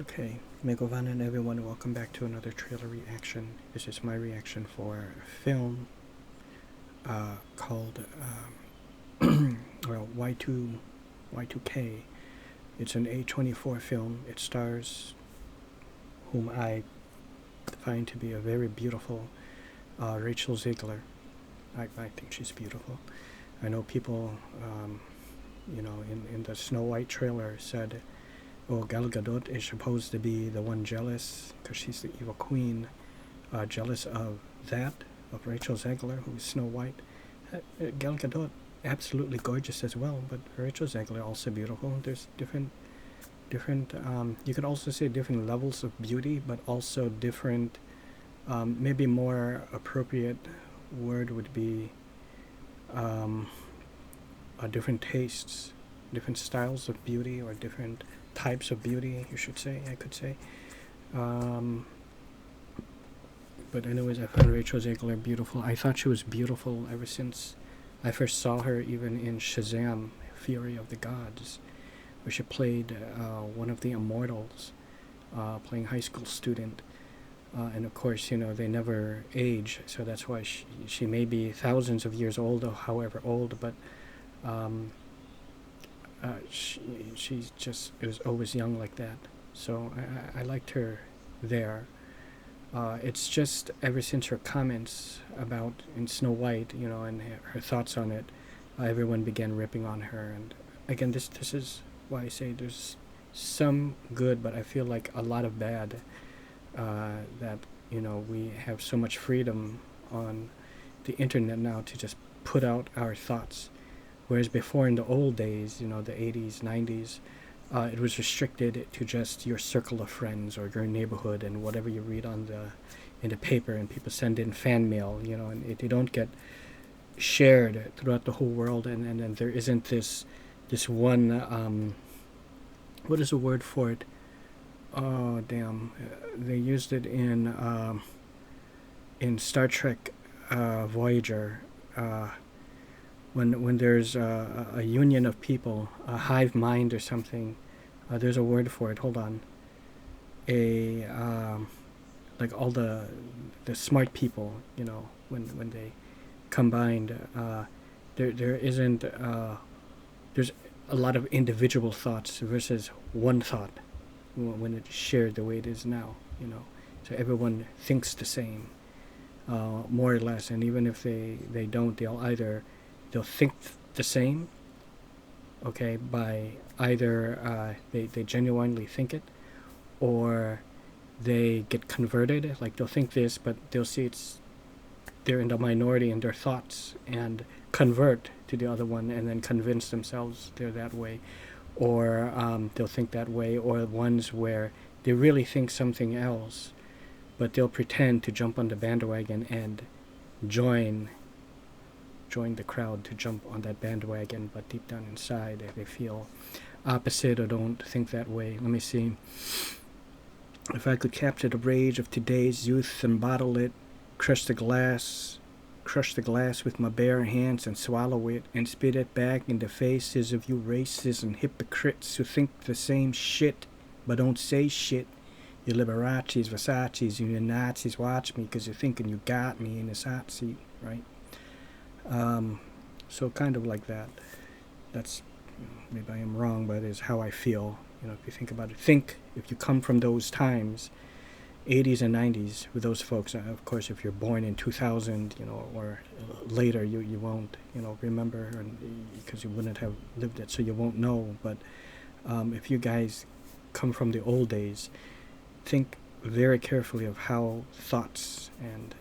Okay, Megovan and everyone, welcome back to another trailer reaction. This is my reaction for a film called well, Y2K. It's an A24 film. It stars whom I find to be a very beautiful Rachel Ziegler. I think she's beautiful. I know people, in the Snow White trailer said, oh, Gal Gadot is supposed to be the one jealous, because she's the evil queen, jealous of Rachel Zegler, who's Snow White. Gal Gadot, absolutely gorgeous as well, but Rachel Zegler also beautiful. There's different, you could also say different levels of beauty, but also different, maybe more appropriate word would be different tastes, different styles of beauty, or different types of beauty, I could say. But anyways, I found Rachel Zegler beautiful. I thought she was beautiful ever since I first saw her, even in Shazam, Fury of the Gods, where she played one of the immortals, playing high school student. And of course, they never age, so that's why she may be thousands of years old, or however old, but she's just was always young like that. So I liked her there. It's just ever since her comments about in Snow White, and her thoughts on it, everyone began ripping on her. And again, this is why I say there's some good, but I feel like a lot of bad. That we have so much freedom on the internet now to just put out our thoughts. Whereas before, in the old days, the 80s, 90s, it was restricted to just your circle of friends or your neighborhood and whatever you read in the paper, and people send in fan mail, and they don't get shared throughout the whole world, and then there isn't this one, what is the word for it? Oh damn! They used it in Star Trek Voyager. When there's a union of people, a hive mind or something, there's a word for it. Hold on. Like all the smart people, when they combined, there isn't there's a lot of individual thoughts versus one thought when it's shared the way it is now. So everyone thinks the same, more or less, and even if they don't, they'll think the same, okay, by either they genuinely think it, or they get converted. Like, they'll think this, but they'll see they're in the minority in their thoughts, and convert to the other one, and then convince themselves they're that way. Or they'll think that way, or ones where they really think something else, but they'll pretend to jump on the bandwagon and join the crowd to jump on that bandwagon, but deep down inside they feel opposite or don't think that way. Let me see. If I could capture the rage of today's youth and bottle it, crush the glass with my bare hands and swallow it and spit it back in the faces of you racists and hypocrites who think the same shit but don't say shit. You Liberace's, Versace's, you Nazis, watch me, because you're thinking you got me in this hot seat, right? So kind of like that. That's, maybe I am wrong, but it's how I feel. If you think about it, if you come from those times, 80s and 90s, with those folks. Of course, if you're born in 2000, or later, you won't, remember, because you wouldn't have lived it, so you won't know. But if you guys come from the old days, think very carefully of how thoughts and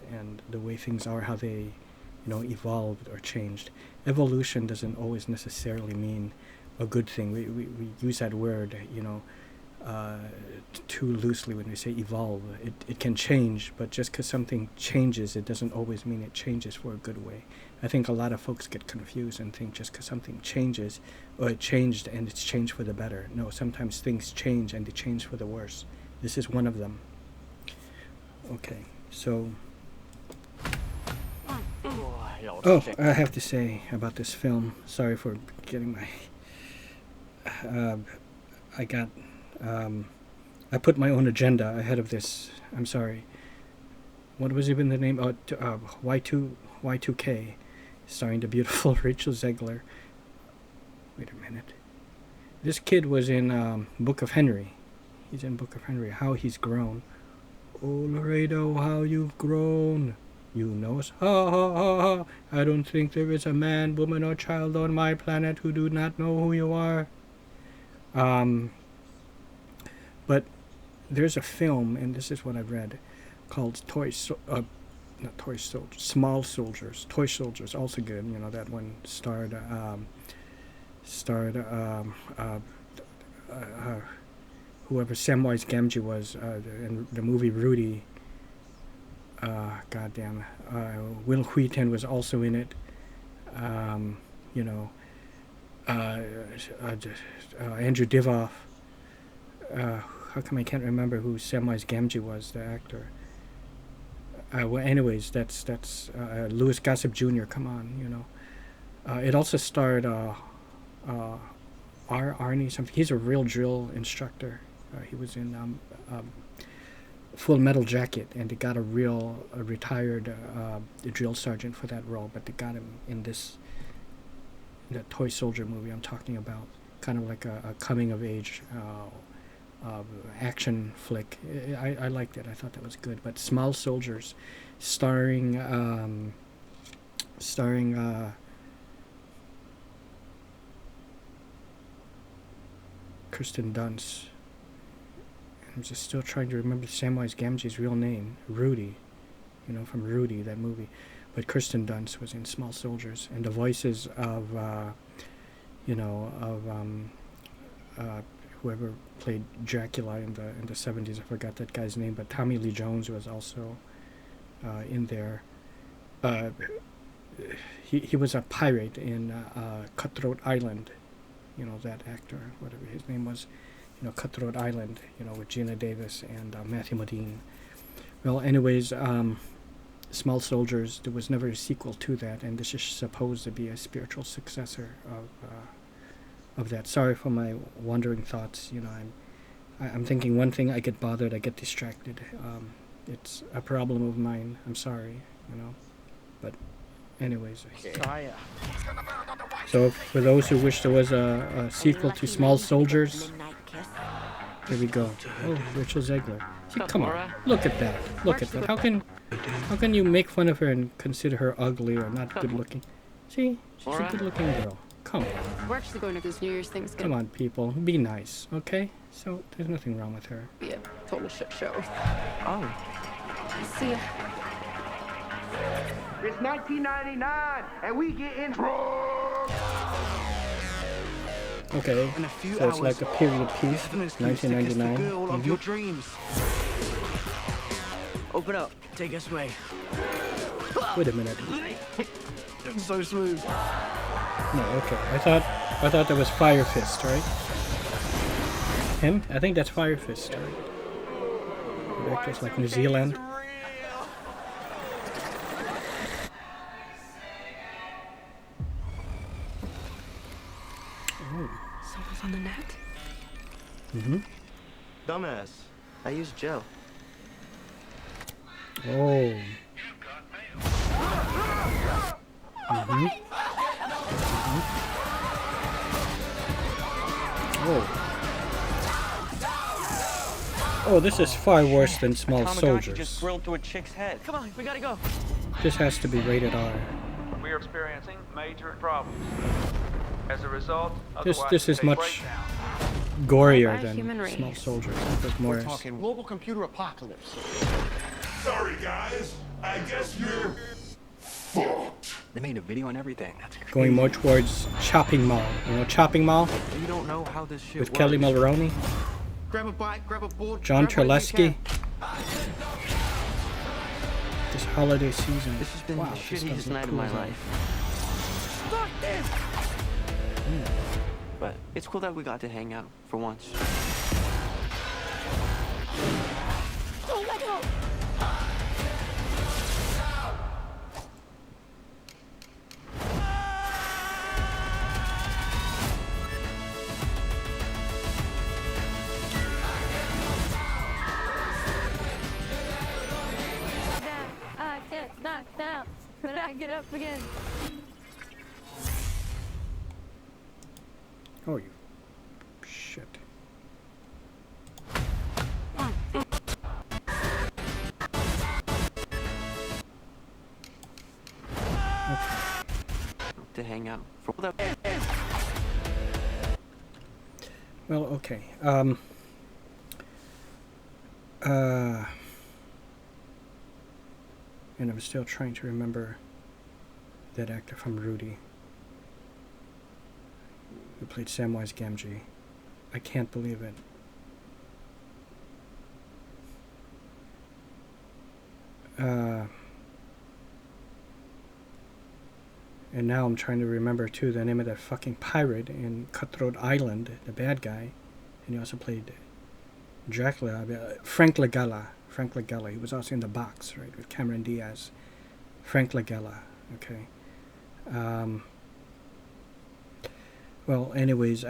the way things are, how they evolved or changed. Evolution doesn't always necessarily mean a good thing. We use that word too loosely when we say evolve. It can change, but just because something changes, it doesn't always mean it changes for a good way. I think a lot of folks get confused and think just because something changes, or it changed and it's changed for the better. No, sometimes things change and they change for the worse. This is one of them. Okay, so I have to say about this film, sorry for getting my I got I put my own agenda ahead of this. I'm sorry. What was even the name? Y2K, starring the beautiful Rachel Zegler. Wait a minute. This kid was in Book of Henry. He's in Book of Henry. How he's grown. Oh, Laredo, how you've grown. You know us. Ha ha ha ha. I don't think there is a man, woman, or child on my planet who do not know who you are. But there's a film, and this is what I've read, called Small Soldiers. Toy Soldiers, also good. You know, that one starred whoever Samwise Gamgee was in the movie Rudy. Goddamn. Will Wheaton was also in it. You know, Andrew Divoff. How come I can't remember who Samwise Gamgee was, the actor? Well, anyways, that's Louis Gossett Jr. Come on, you know. It also starred Arnie something. He's a real drill instructor. He was in Full Metal Jacket, and they got a retired drill sergeant for that role, but they got him in the Toy Soldier movie I'm talking about, kind of like a coming of age action flick. I liked it. I thought that was good. But Small Soldiers, starring Kirsten Dunst. I'm just still trying to remember Samwise Gamgee's real name, Rudy, you know, from Rudy, that movie. But Kirsten Dunst was in Small Soldiers, and the voices of, whoever played Dracula in the 70s, I forgot that guy's name, but Tommy Lee Jones was also in there. He was a pirate in Cutthroat Island, you know, that actor, whatever his name was. You know, Cutthroat Island, you know, with Gina Davis and Matthew Modine. Well, anyways, Small Soldiers, there was never a sequel to that, and this is supposed to be a spiritual successor of that. Sorry for my wandering thoughts. You know, I'm thinking one thing, I get bothered, I get distracted. It's a problem of mine. I'm sorry, you know. But anyways. So for those who wish there was a sequel to Small Soldiers, here we go. Oh, Rachel Zegler. See, come on, look at that. Look at that. How can you make fun of her and consider her ugly or not good looking? See, she's a good looking girl. Come on. We're actually going to this New Year's thing. Come on, people. Be nice, okay? So there's nothing wrong with her. Be a total shit show. Oh. See ya. It's 1999, and we getting broke. Okay, so it's like a period piece, 1999. Of your dreams. Open up, take us away. Wait a minute. So smooth. No, okay. I thought that was Fire Fist, right? Him? I think that's Fire Fist, right? The actor's like New Zealand. Someone's on the net. Mm-hmm. Dumbass. I use gel. Oh. Mm-hmm. Oh. Oh, this is far worse than Small Soldiers. Just grilled through a chick's head. Come on, we gotta go. This has to be rated R. We are experiencing major problems. As a result, This is much gorier than Small Soldiers. There's more. We're talking global computer apocalypse. Sorry, guys. I guess you're fucked. They made a video on everything. That's crazy. Going more towards Chopping Mall. You know Chopping Mall? You don't know how this shit With works. Kelly Mulroney, Grab a bike, grab a board. John grab what you Terlesky. This holiday season. This has been wow, the this shittiest doesn't night of cool my as hell. life. But it's cool that we got to hang out for once. Oh, let go. But I get up again. Oh, you shit. To hang out for the. Well, okay. And I'm still trying to remember that actor from Rudy who played Samwise Gamgee. I can't believe it. And now I'm trying to remember too the name of that fucking pirate in Cutthroat Island, the bad guy, and he also played Dracula. Frank Lagella. Frank Lagella. He was also in The Box, right, with Cameron Diaz. Frank Lagella. Okay. Well, anyways,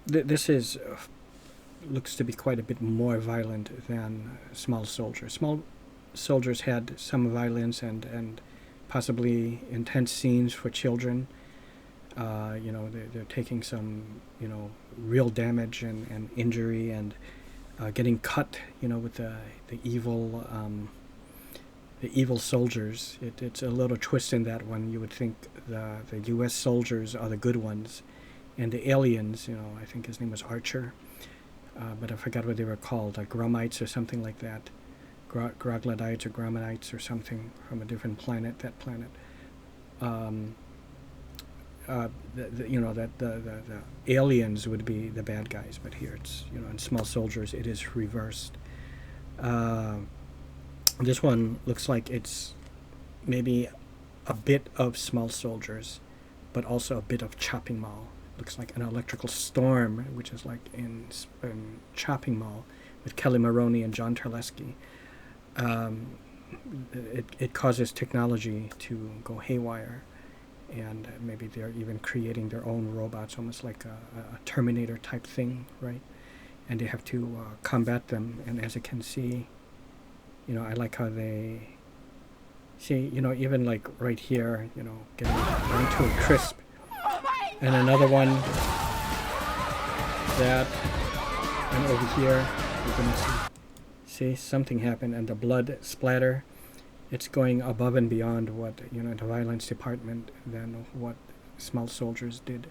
this is looks to be quite a bit more violent than Small Soldiers. Small Soldiers had some violence and possibly intense scenes for children. You know, they're taking some, you know, real damage and injury and getting cut, you know, with the evil soldiers. It's a little twist in that one. You would think the U.S. soldiers are the good ones, and the aliens, you know, I think his name was Archer, but I forgot what they were called, like Grumites or something like that. Groglodites or Gromanites or something from a different planet, that planet. You know, that the aliens would be the bad guys, but here it's, you know, in Small Soldiers it is reversed. This one looks like it's maybe a bit of Small Soldiers, but also a bit of Chopping Mall. Looks like an electrical storm, which is like in Chopping Mall with Kelly Maroney and John Terlesky. It causes technology to go haywire, and maybe they're even creating their own robots, almost like a Terminator type thing, right? And they have to combat them. And as you can see, you know, I like how they see, you know, even like right here, you know, getting down to a crisp. And another one, that, and over here, you're gonna see something happen, and the blood splatter, it's going above and beyond what, you know, the violence department than what Small Soldiers did.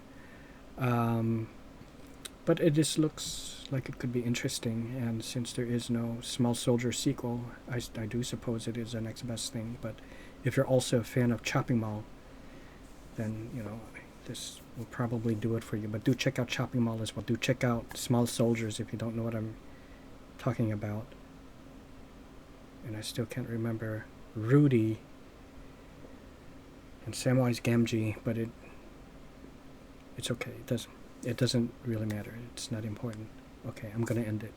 But it just looks like it could be interesting, and since there is no Small Soldier sequel, I do suppose it is the next best thing. But if you're also a fan of Chopping Mall, then, you know, this will probably do it for you. But do check out Chopping Mall as well. Do check out Small Soldiers if you don't know what I'm talking about. And I still can't remember Rudy and Samwise Gamgee, but it's okay. It doesn't really matter. It's not important. Okay, I'm gonna end it.